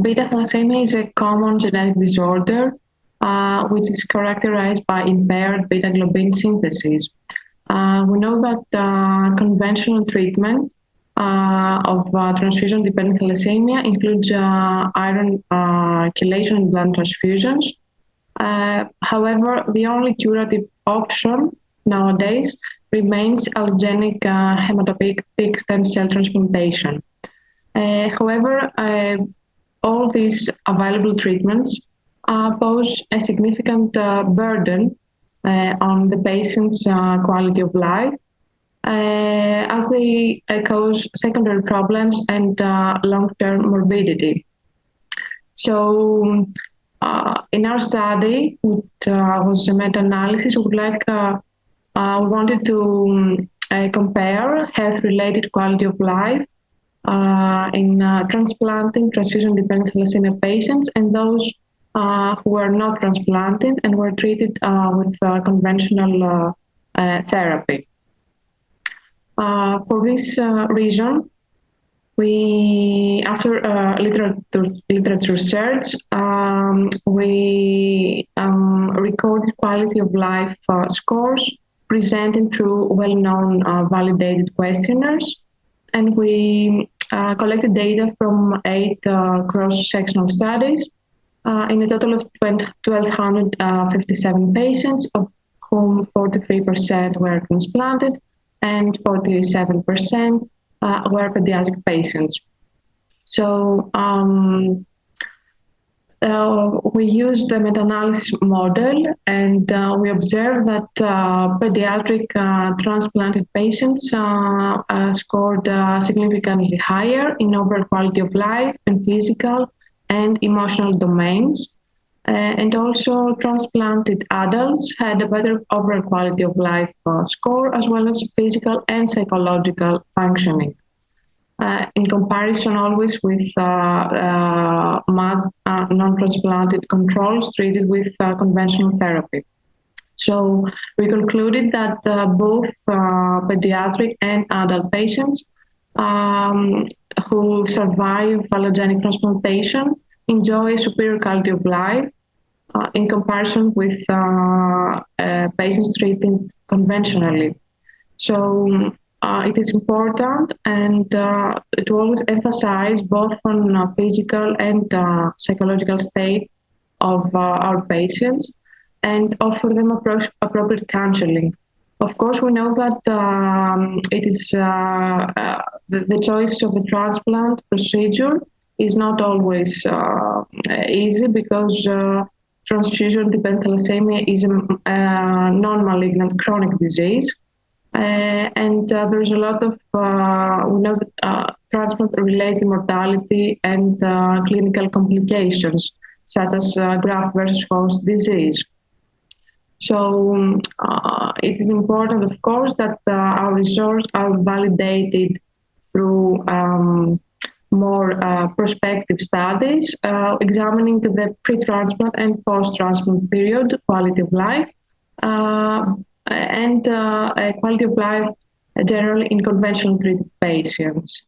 Beta thalassemia is a common genetic disorder which is characterized by impaired beta globin synthesis. We know that conventional treatment of transfusion-dependent thalassemia includes iron chelation and blood transfusions. However, the only curative option nowadays remains allogeneic hematopoietic stem cell transplantation. However, all these available treatments pose a significant burden on the patient's quality of life, as they cause secondary problems and long-term morbidity. So, in our study, which was a meta-analysis, we wanted to compare health-related quality of life in transplanting transfusion-dependent thalassemia patients and those who were not transplanted and were treated with conventional therapy. For this reason, we, after literature research, we recorded quality of life scores presented through well-known validated questionnaires, and we collected data from 8 cross-sectional studies in a total of 1,257 patients, of whom 43% were transplanted and 47% were pediatric patients. So we used the meta-analysis model, and we observed that pediatric transplanted patients scored significantly higher in overall quality of life and physical and emotional domains. And also transplanted adults had a better overall quality of life score, as well as physical and psychological functioning. In comparison always with matched non-transplanted controls treated with conventional therapy. So we concluded that both pediatric and adult patients who survive allogeneic transplantation enjoy a superior quality of life in comparison with patients treated conventionally. So it is important and to always emphasize both on physical and psychological state of our patients and offer them appropriate counseling. Of course, we know that it is the choice of a transplant procedure is not always easy, because transfusion-dependent thalassemia is a non-malignant chronic disease. And there's a lot of we know that transplant-related mortality and clinical complications, such as graft versus host disease. So it is important, of course, that our results are validated through more prospective studies examining the pre-transplant and post-transplant period quality of life, and quality of life generally in conventional treated patients.